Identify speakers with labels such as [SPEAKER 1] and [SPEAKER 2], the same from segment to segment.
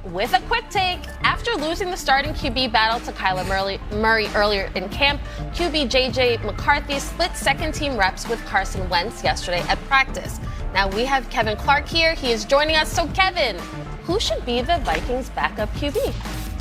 [SPEAKER 1] With a quick take, after losing the starting QB battle to Kyler Murray earlier in camp, QB JJ McCarthy split second-team reps with Carson Wentz yesterday at practice. Now we have Kevin Clark here. He is joining us. So, Kevin, who should be the Vikings' backup QB?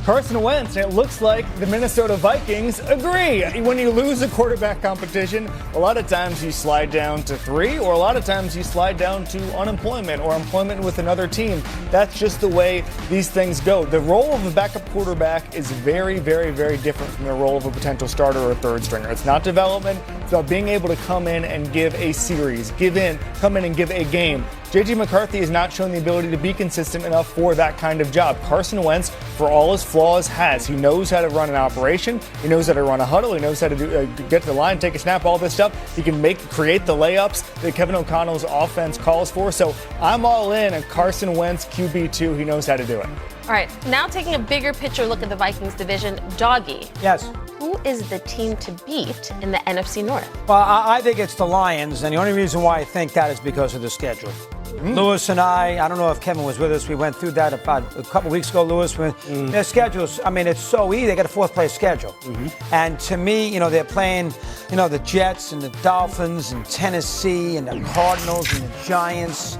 [SPEAKER 2] Carson Wentz, and it looks like the Minnesota Vikings agree. When you lose a quarterback competition, a lot of times you slide down to 3, or a lot of times you slide down to unemployment or employment with another team. That's just the way these things go. The role of a backup quarterback is very, very, very different from the role of a potential starter or a third stringer. It's not development. It's about being able to come in and give a series, come in and give a game. J.J. McCarthy has not shown the ability to be consistent enough for that kind of job. Carson Wentz, for all his flaws, has. He knows how to run an operation. He knows how to run a huddle. He knows how to get to the line, take a snap, all this stuff. He can create the layups that Kevin O'Connell's offense calls for. So I'm all in on Carson Wentz, QB2. He knows how to do it.
[SPEAKER 1] All right, now taking a bigger picture look at the Vikings division, Doggy.
[SPEAKER 3] Yes.
[SPEAKER 1] Who is the team to beat in the NFC North?
[SPEAKER 3] Well, I think it's the Lions, and the only reason why I think that is because of the schedule. Lewis and I don't know if Kevin was with us. We went through that about a couple weeks ago, Lewis. Their schedules, I mean, it's so easy. They got a fourth-place schedule. And to me, they're playing, the Jets and the Dolphins and Tennessee and the Cardinals and the Giants.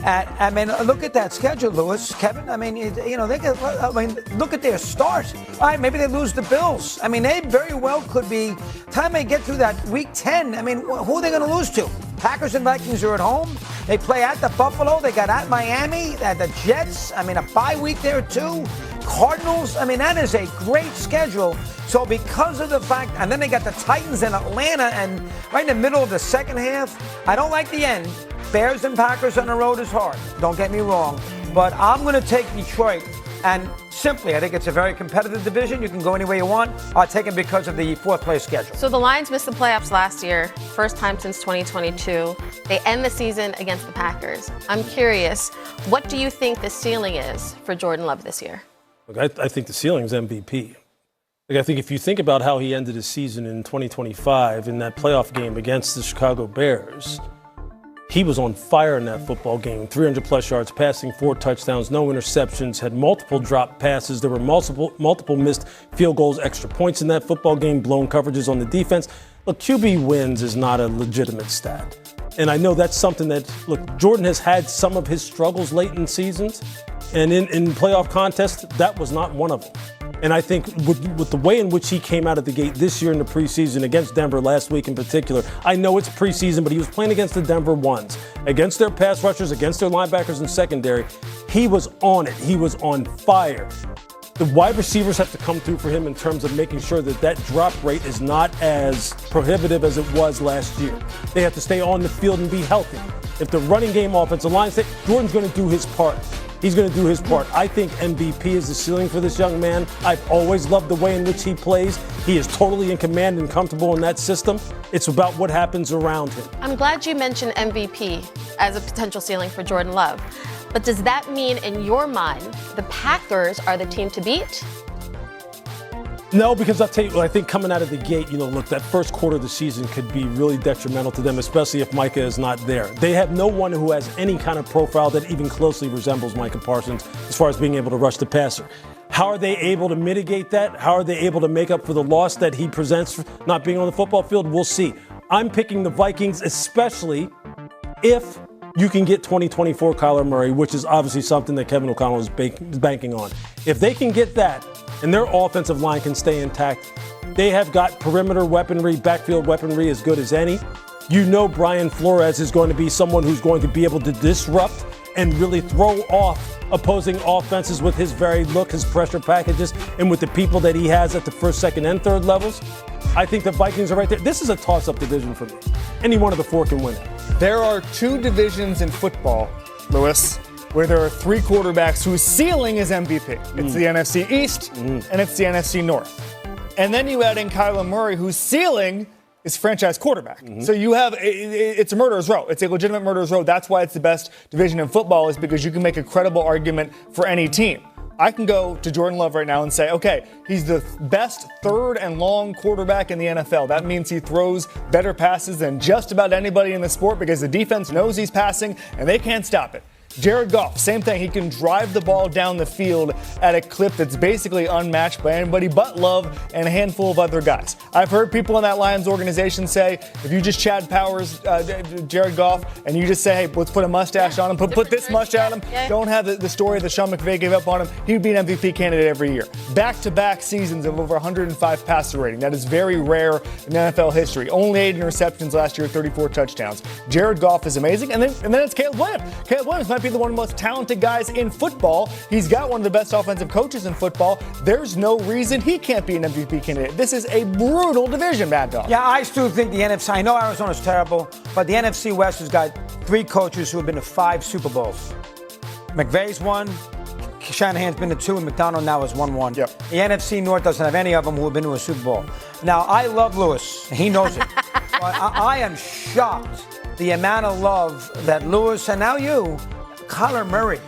[SPEAKER 3] I mean, look at that schedule, Lewis, Kevin. I mean, look at their start. All right, maybe they lose the Bills. I mean, they very well could be. Time they get through that week 10. I mean, who are they going to lose to? Packers and Vikings are at home. They play at the Buffalo. They got at Miami, at the Jets. I mean, a bye week there too. Cardinals. I mean, that is a great schedule. So because of the fact, and then they got the Titans and Atlanta, and right in the middle of the second half, I don't like the end. Bears and Packers on the road is hard. Don't get me wrong. But I'm going to take Detroit. And simply, I think it's a very competitive division. You can go any way you want. I'll take it because of the fourth-place schedule.
[SPEAKER 1] So the Lions missed the playoffs last year, first time since 2022. They end the season against the Packers. I'm curious, what do you think the ceiling is for Jordan Love this year?
[SPEAKER 4] Look, I think the ceiling is MVP. I think if you think about how he ended his season in 2025 in that playoff game against the Chicago Bears, he was on fire in that football game. 300-plus yards passing, 4 touchdowns, no interceptions, had multiple drop passes. There were multiple missed field goals, extra points in that football game, blown coverages on the defense. Look, QB wins is not a legitimate stat. And I know that's something that, Jordan has had some of his struggles late in seasons. And in playoff contests, that was not one of them. And I think with the way in which he came out of the gate this year in the preseason against Denver last week in particular, I know it's preseason, but he was playing against the Denver Ones, against their pass rushers, against their linebackers and secondary. He was on it. He was on fire. The wide receivers have to come through for him in terms of making sure that drop rate is not as prohibitive as it was last year. They have to stay on the field and be healthy. If the running game offensive line stays, Jordan's going to do his part. He's going to do his part. I think MVP is the ceiling for this young man. I've always loved the way in which he plays. He is totally in command and comfortable in that system. It's about what happens around him.
[SPEAKER 1] I'm glad you mentioned MVP as a potential ceiling for Jordan Love. But does that mean, in your mind, the Packers are the team to beat?
[SPEAKER 4] No, because I'll tell you, I think coming out of the gate, that first quarter of the season could be really detrimental to them, especially if Micah is not there. They have no one who has any kind of profile that even closely resembles Micah Parsons as far as being able to rush the passer. How are they able to mitigate that? How are they able to make up for the loss that he presents for not being on the football field? We'll see. I'm picking the Vikings, especially if you can get 2024 Kyler Murray, which is obviously something that Kevin O'Connell is banking on. If they can get that, and their offensive line can stay intact, they have got perimeter weaponry, backfield weaponry as good as any. Brian Flores is going to be someone who's going to be able to disrupt and really throw off opposing offenses with his varied look, his pressure packages, and with the people that he has at the first, second, and third levels. I think the Vikings are right there. This is a toss-up division for me. Any one of the 4 can win it.
[SPEAKER 2] There are 2 divisions in football, Lewis, where there are 3 quarterbacks whose ceiling is MVP. It's the NFC East and it's the NFC North. And then you add in Kyler Murray, whose ceiling is franchise quarterback. So you have, it's a murderer's row. It's a legitimate murderer's row. That's why it's the best division in football, is because you can make a credible argument for any team. I can go to Jordan Love right now and say, okay, he's the best third and long quarterback in the NFL. That means he throws better passes than just about anybody in the sport because the defense knows he's passing and they can't stop it. Jared Goff, same thing. He can drive the ball down the field at a clip that's basically unmatched by anybody but Love and a handful of other guys. I've heard people in that Lions organization say, if you just Chad Powers Jared Goff and you just say, hey, let's put a mustache on him, put this mustache on him, don't have the story that Sean McVay gave up on him, he'd be an MVP candidate every year. Back-to-back seasons of over 105 passer rating. That is very rare in NFL history. Only 8 interceptions last year, 34 touchdowns. Jared Goff is amazing. And then it's Caleb Williams. Caleb Williams might be one of the most talented guys in football. He's got one of the best offensive coaches in football. There's no reason he can't be an MVP candidate. This is a brutal division, Mad Dog.
[SPEAKER 3] Yeah, I still think the NFC, I know Arizona's terrible, but the NFC West has got 3 coaches who have been to 5 Super Bowls. McVay's won, Shanahan's been to 2, and McDonald now has won 1.
[SPEAKER 2] Yep.
[SPEAKER 3] The NFC North doesn't have any of them who have been to a Super Bowl. Now, I love Lewis. He knows it. But I am shocked the amount of love that Lewis, and now you, Kyler Murray.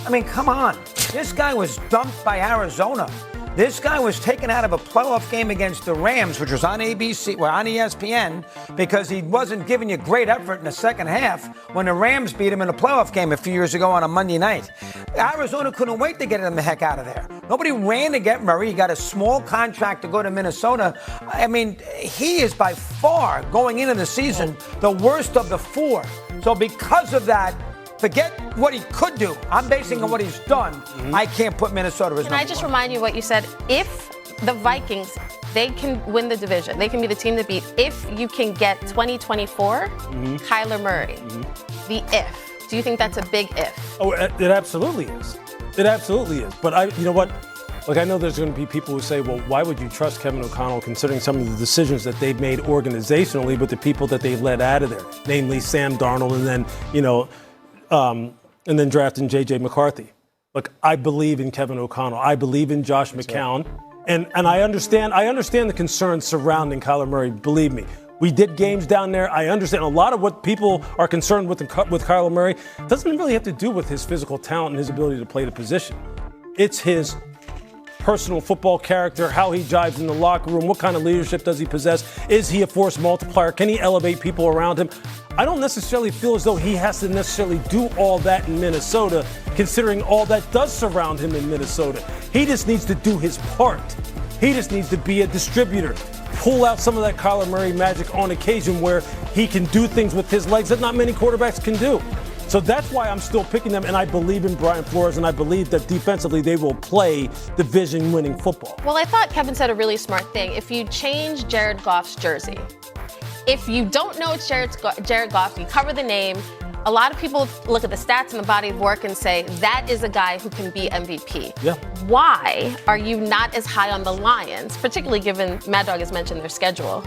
[SPEAKER 3] I mean, come on. This guy was dumped by Arizona. This guy was taken out of a playoff game against the Rams, which was on ABC, on ESPN, because he wasn't giving you great effort in the second half when the Rams beat him in a playoff game a few years ago on a Monday night. Arizona couldn't wait to get him the heck out of there. Nobody ran to get Murray. He got a small contract to go to Minnesota. I mean, he is by far, going into the season, the worst of the 4. So because of that, forget what he could do. I'm basing on what he's done. I can't put Minnesota as number 1.
[SPEAKER 1] Can I just remind you what you said? If the Vikings, they can win the division. They can be the team to beat. If you can get 2024, Kyler Murray. The if. Do you think that's a big if?
[SPEAKER 4] Oh, it absolutely is. It absolutely is. But you know what? Like, I know there's going to be people who say, well, why would you trust Kevin O'Connell considering some of the decisions that they've made organizationally with the people that they've let out of there, namely Sam Darnold and then, and then drafting J.J. McCarthy. Look, I believe in Kevin O'Connell. I believe in Josh McCown. And I understand the concerns surrounding Kyler Murray. Believe me. We did games down there. I understand a lot of what people are concerned with Kyler Murray doesn't really have to do with his physical talent and his ability to play the position. It's his personal football character, how he jives in the locker room, what kind of leadership does he possess? Is he a force multiplier? Can he elevate people around him? I don't necessarily feel as though he has to necessarily do all that in Minnesota, considering all that does surround him in Minnesota. He just needs to do his part. He just needs to be a distributor. Pull out some of that Kyler Murray magic on occasion where he can do things with his legs that not many quarterbacks can do. So that's why I'm still picking them, and I believe in Brian Flores, and I believe that defensively they will play division-winning football.
[SPEAKER 1] Well, I thought Kevin said a really smart thing. If you change Jared Goff's jersey, if you don't know it's Jared Goff, you cover the name, a lot of people look at the stats and the body of work and say, that is a guy who can be MVP.
[SPEAKER 4] Yeah.
[SPEAKER 1] Why are you not as high on the Lions, particularly given Mad Dog has mentioned their schedule?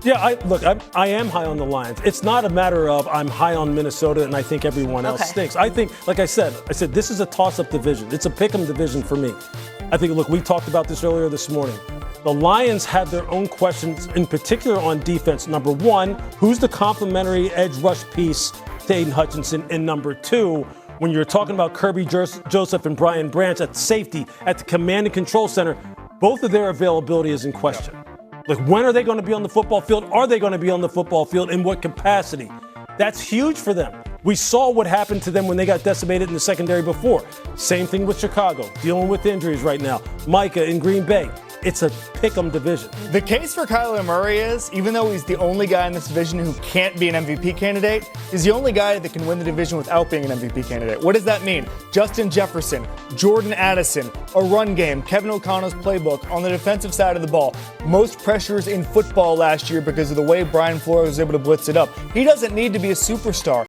[SPEAKER 4] Yeah, I am high on the Lions. It's not a matter of I'm high on Minnesota and I think everyone else stinks. I think, like I said, this is a toss-up division. It's a pick-em division for me. I think, look, we talked about this earlier this morning. The Lions have their own questions, in particular on defense. Number 1, who's the complementary edge rush piece to Aiden Hutchinson? And number 2, when you're talking about Kirby Joseph and Brian Branch at safety, at the command and control center, both of their availability is in question. Like, when are they going to be on the football field? Are they going to be on the football field? In what capacity? That's huge for them. We saw what happened to them when they got decimated in the secondary before. Same thing with Chicago, dealing with injuries right now. Micah in Green Bay. It's a pick-em division.
[SPEAKER 2] The case for Kyler Murray is, even though he's the only guy in this division who can't be an MVP candidate, he's the only guy that can win the division without being an MVP candidate. What does that mean? Justin Jefferson, Jordan Addison, a run game, Kevin O'Connell's playbook on the defensive side of the ball. Most pressures in football last year because of the way Brian Flores was able to blitz it up. He doesn't need to be a superstar.